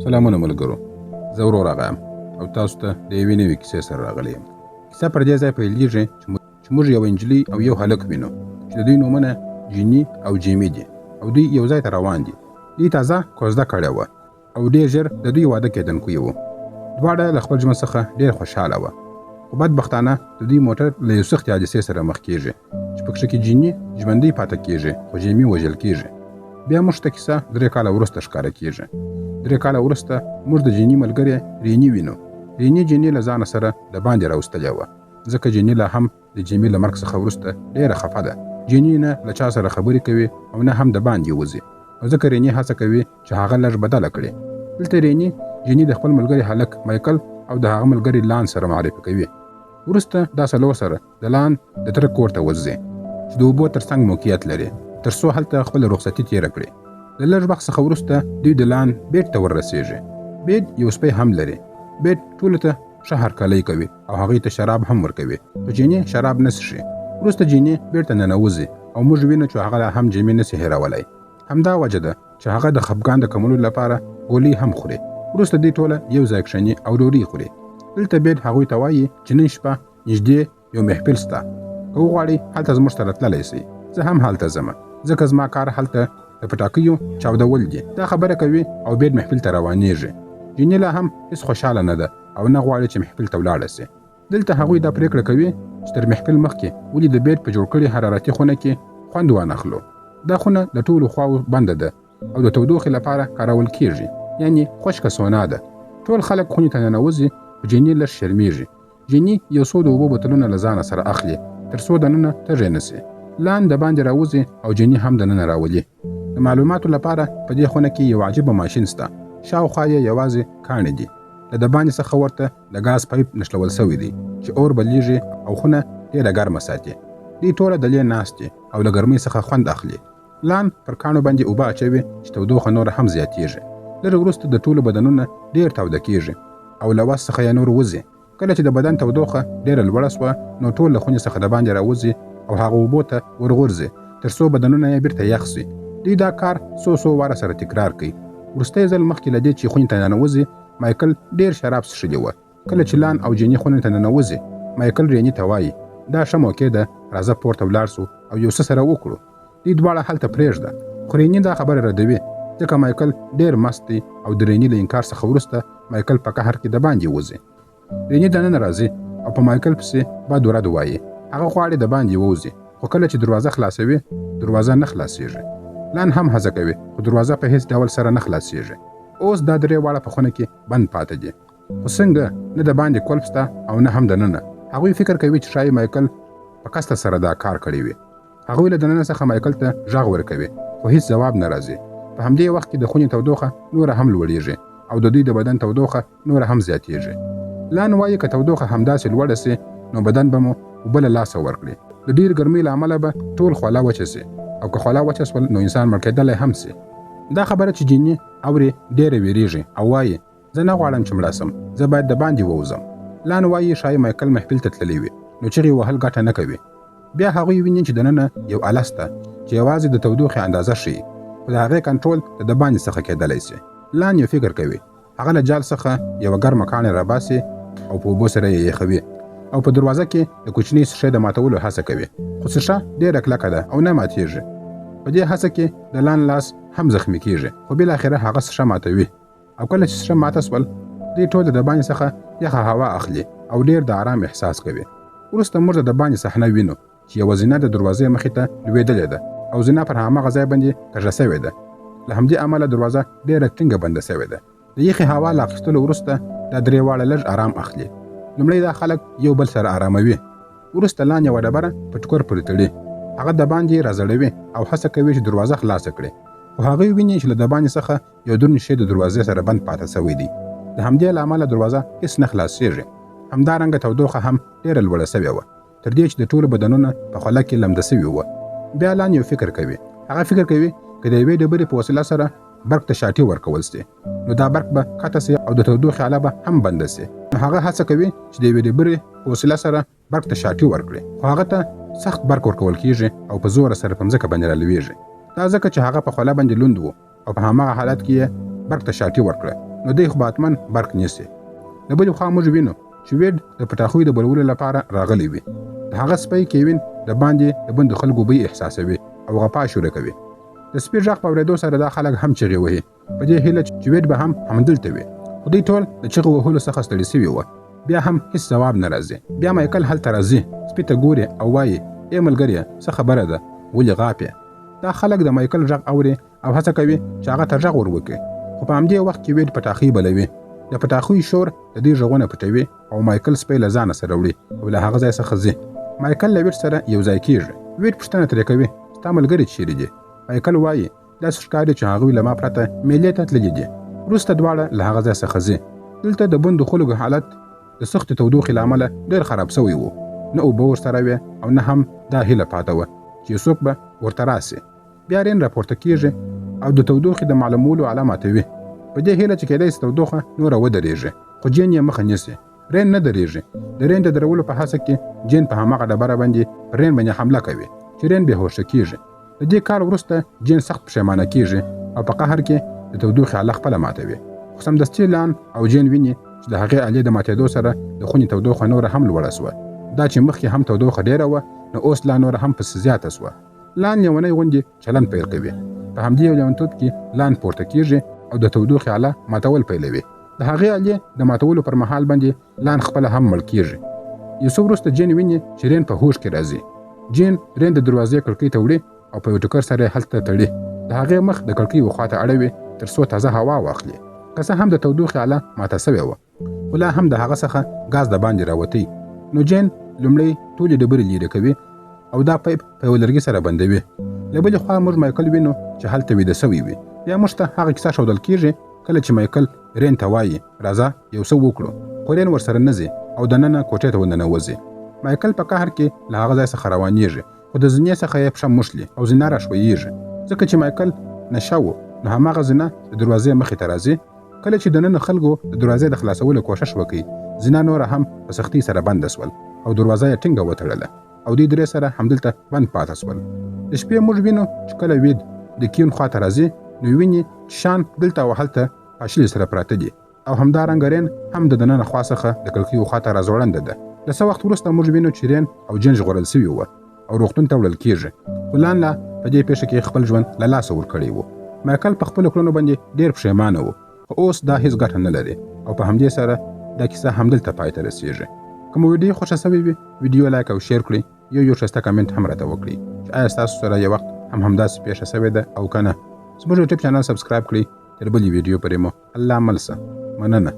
سلامونه ملګرو، زه ورور آغا یم او تاسو ته د یوې نوې کیسې سره راغلی یم. کیسه پر دې ځای پیلېږي چې موږ یوه نجلۍ او یو هلک وینو چې د دوی نومونه جیني او جیمي دي او دوی یو ځای ته روان دي. دوی تازه کوزده کړې وه او ډېر ژر د دوی واده کېدونکي وو. دواړه له خپل ژوند څخه ډېر خوشحاله وه، خو بدبختانه د دوی موټر له یو سختې حادثې سره مخ کېږي چې په کښې کې جیني ژوندی پاتې کېږي خو جیمي وژل کېږي. بیا موږ ته کیسه 3 کاله وروسته ښکاره کېږي. 3 کاله وروسته موږ د جیني ملګرې ریني وینو. ریني جیني له ځانه سره د باندې راوستلې وه، ځکه جیني لا هم د جیمي له مرګ څخه وروسته ډېره خفه ده. جیني نه له چا سره خبرې کوي او نه هم د باندې وځي، او ځکه ریني هڅه کوي چې هغه لږ بدله کړي. دلته ریني جیني د خپل ملګري هلک مایکل او د هغه ملګري لان سره معرفي کوي. وروسته دا څلور سره د لان د تره کور ته ورځي چې د اوبو تر څنګ موقعیت لري، تر څو هلته خپل رخصتي تېره کړي. د لږ وخت څخه وروسته دوی د لان بیټ ته وررسېږي. بیټ یو سپی هم لري. بیټ ټولو ته ښه هرکلی کوي او هغوی ته شراب هم ورکوي، خو جیني شراب نه څښي. وروسته جیني بیټ ته ننوځي او موږ وینو چې هغه هم جیمي نسي هېرولی. همدا وجه ده چې هغه د خفګان د کمولو لپاره ګولۍ هم خوري. وروسته دوی ټوله یو ځای کښېني او ډوډۍ خوري. دلته بیټ هغوی ته وایي چې نن شپه نږدې یو محفل شته، که وغواړئ هلته زموږ سره تللی سئ. زه هم هلته ځم، ځکه زما کار هلته د پټاکیو چاودول دي. دا خبره کوي او بیټ محفل ته روانېږي. جیني لا هم هېڅ خوشحاله نه ده او نه غواړي چې محفل ته ولاړه سي. دلته هغوی دا پرېکړه کوي چې تر محفل مخکې ولې د بیټ په جوړ کړي حرارتي خونه کې خوند وانخلو. دا خونه د ټولو خواو بنده ده او د تودوخې لپاره کارول کېږي، یعنې خشکه سونا ده. ټول خلک خونې ته ننوځي، خو جیني لږ شرمېږي. جیني یو څو د اوبو بوتلونه له ځانه سره اخلي تر څو دننه تږی نه سي. لان د باندې راوځي او جیني هم دننه راولي. د معلوماتو لپاره په دې خونه کې یو عجیبه ماشین شته. شاوخوا یې یوازې کاڼي دي. له د باندې څخه ورته د ګاز پایپ نښلول سوی دی چې اور بلیږي او خونه ډېره ګرمه ساتي. دوی ټوله دلې ناست دي او له ګرمۍ څخه خوند اخلي. لان پر کاڼو باندې اوبه اچوي چې تودوخه نوره هم زیاتېږي. لږ وروسته د ټولو بدنونه ډېر تاوده کېږي او له وس څخه یې نور وځي. کله چې د بدن تودوخه ډېره لوړه سوه، نو ټول له خونې څخه د باندې راوځي او هغه اوبو ته ورغورځي تر څو بدنونه یې بېرته یخ سي. دوی دا کار څو واره سره تکرار کوي. وروستی ځل مخکې له دې چې خونې ته ننوځي، مایکل ډېر شراب څښلي وه. کله چې لان او جیني خونې ته ننوځي، مایکل ریني ته وایي دا ښه موقع ده، راځه پورته ولاړ سو او یو څه سره وکړو. دوی دواړه هلته پرېږده، خو ریني دا خبره ردوي ځکه مایکل ډېر مست دی او د ریني له انکار څخه وروسته مایکل په قهر کې د باندې وځي. ریني دننه راځي او په مایکل پسې بد ورد وایي. هغه غواړي د باندې ووځي، خو کله چې دروازه خلاصوي، دروازه نه خلاصېږي. لان هم هڅه کوي، خو دروازه په هیڅ ډول سره نه خلاصېږي. اوس دا 3 واړه په خونه کې بند پاتې دي، خو څنګه نه د باندې کولپ شته او نه هم دننه. هغوی فکر کوي چې ښایي مایکل په قصد سره دا کار کړی وي. هغوی له دننه څخه مایکل ته غږ ورکوي، خو هیڅ ځواب نه راځي. په همدې وخت کې د خونې تودوخه نوره هم لوړېږي او د دوی د بدن تودوخه نوره هم زیاتېږي. لان وایي که تودوخه همداسې لوړه سي، نو بدن به مو اوبه له لاسه ورکړي. د ډېر ګرمۍ له امله به ټول خوله وچه سي، او که خوله وچه سول نو انسان مړ کېدلی هم سي. دا خبره چې جیني اوري ډېره ویریږي او وایي زه نه غواړم چې مړه سم، زه باید د باندې ووځم. لان وایي ښایي مایکل محفل ته تللی وي، نو چغې وهل ګټه نه کوي. بیا هغوی ویني چې دننه یو آله شته چې یوازې د تودوخې اندازه ښیي، خو د هغې کنټرول د باندې څخه کېدلی سي. لان یو فکر کوي، هغه له جال څخه یوه ګرمه کاڼې راباسي او په اوبو سره یې یخوي او په دروازه کې د کوچنۍ ښیښې د ماتولو هڅه کوي، خو ښیښه ډېره کلکه ده او نه ماتېږي. په دې هڅه کې د لان لاس هم زخمي کېږي، خو بالاخره هغه ښیښه ماتوي. او کله چې ښیښه ماته سول، دوی ټول د باندې څخه یخه هوا اخلي او ډېر د آرام احساس کوي. وروسته موږ د باندې صحنه وینو چې یوه زینه د دروازې مخې ته لوېدلې ده او زینه پر هماغه ځای باندې کږه سوې ده. له همدې امله دروازه ډېره ټینګه بنده سوې ده. د یخې هوا له اخیستلو وروسته دا 3 واړه لږ آرام اخلي. لومړی دا خلک یو بل سره آراموي. وروسته لان یوه ډبره په ټوکر پورې تړي، هغه د باندې راځړوي او هڅه کوي چې دروازه خلاصه کړي، خو هغوی ویني چې له د باندې څخه یو دروند شی د دروازې سره بند پاتې سوی دی. د همدې له امله دروازه هېڅ نه خلاصېږي. همدارنګه تودوخه هم ډېره لوړه سوې وه، تر دې چې د ټولو بدنونه په خوله کې لمده سوي وه. بیا لان یو فکر کوي. هغه فکر کوي که د یوې ډبرې په وسیله سره برق ته شاټي ورکول سي، نو دا برق به قطع سي او د تودوخې آله به هم بنده سي. نو هغه هڅه کوي چې د یوې ډبرې په وسیله سره برق ته شاټي ورکړي، خو هغه ته سخت برق ورکول کېږي او په زوره سره په مځکه باندې رالوېږي. دا ځکه چې هغه په خوله باندې لوند و او په هماغه حالت کې یې برق ته شاټي ورکړه. نو دی خو به حتماً برق نیسي. د بلې خوا موږ وینو چې ویډ د پټاخیو د بلولو لپاره راغلی وي. د هغه سپی کیوین د باندې د بندو خلکو بوی احساسوي او غپا شروع کوي. د سپي غږ په اورېدو سره دا خلک هم چغې وهي په دې هیله چې ویډ به هم همدلته وي. خو دوی ټول د چغې وهلو څخه ستړي سوي وه. بیا هم هیڅ ځواب نه راځي. بیا مایکل هلته راځي، سپي ته ګوري او وایي ای ملګریه څه خبره ده، ولې غاپې؟ دا خلک د مایکل غږ اوري او هڅه کوي چې هغه ته غږ ور وکړي، خو په همدې وخت کې ویډ پټاخۍ بلوي. د پټاخۍ شور د دې غږونه پټوي او مایکل سپی له ځانه سره وړي او له هغه ځای څخه ځي. مایکل له ویډ سره یو ځای کېږي. ویډ پوښتنه ترې کوي ستا ملګري چیرې دي؟ مایکل وایي داسې ښکاري چې هغوی له ما پرته میلې ته تللي دي. وروسته دواړه له هغه ځای څخه ځي. دلته د بندو خلکو حالت د سختې تودوخې له امله ډېر خراب سوی و. نه اوبه ورسره وې او نه هم دا هیله پاته وه چې څوک به ورته راسي. بیا رین راپورته کېږي او د تودوخې د معلومولو علاماتوي په دې هیله چې کېدای شي تودوخه نوره ودرېږي، خو جین یې مخه نیسي. رین نه درېږي. د رین د درولو په هڅه کې جین په هماغه ډبره باندې پر رین باندې حمله کوي چې رین بېهوشه کېږي. د دې کار وروسته جین سخت پښیمانه کېږي او په قهر کې د تودوخې اله خپله ماتوي. خو سمدستي لان او جین ویني چې د هغې الې د ماتېدو سره د خونې تودوخه نوره هم لوړه سوه. دا چې مخکې هم تودوخه ډېره وه نو اوس لا نوره هم پسې زیاته سوه. لان لیونی غوندې چلند پیل کوي. په همدې لیونتوب کې لان پورته کېږي او د تودوخې اله ماتول پیلوي. د هغې الې د ماتولو پر مهال باندې لان خپله هم مړ کېږي. یو څه وروسته جین ویني چې رین په هوښ کې راځي. جین رین د دروازې کړکۍ ته وړي او په یو ټوکر سره یې هلته تړي. د هغې مخ د کړکۍ وخواته اړوي تر څو تازه هوا واخلي. که څه هم د تودوخې اله ماته سوې وه خو لا هم د هغه څخه ګاز د باندې راوتی. نو جین لومړی ټولې ډبرې لیرې کوي او دا پیپ په یو لرګي سره بندوي. له بلې خوا موږ مایکل وینو چې هلته ویده سوی وي. بیا موږ ته هغه کیسه ښودل کېږي کله چې مایکل رین ته وایي راځه یو څه وکړو، خو رین ورسره نه ځي او دننه کوټې ته ورننوځي. مایکل په قهر کې له هغه ځای څخه روانېږي خو د زینې څخه یې پښه موښلي او زینه راښویېږي. ځکه چې مایکل نشه و نو هماغه زینه د دروازې مخې ته راځي. کله چې دننه خلکو د دروازې د خلاصولو کوښښ وکړي زینه نوره هم په سختۍ سره بنده سول او دروازه یې ټینګه وتړله او دوی درې سره همدلته بند پاته سول. د شپې موږ وینو چې کله وید د کیون خواته راځي نو ویني چې شان دلته او هلته پاشلي سره پراته دي او همدارنګه رین هم د دننه خوا څخه د کړکۍ خواته راځوړنده ده. له څه وخت وروسته موږ وینو چې رین او جین ژغورل سوي وه او روغتون ته وړل کېږي. خو لان لا په دې پیښه کې خپل ژوند له لاسه ورکړی و. مایکل په خپلو کړنو باندې ډېر پښیمانه و خو اوس دا هیڅ ګټه نه لري او په همدې سره دا کیسه همدلته پای ته رسېږي. که مو ویډیو خوښه سوې وي ویډیو لایک او شیر کړئ. یو ښایسته کمنټ هم راته وکړئ چې آیا ستاسو سره یو وخت هم همداسې پیښه سوې ده او که نه. زموږ یوټیوب چینل سبسکرایب کړئ. تر بلې ویډیو پورې مو الله مل شه. مننه.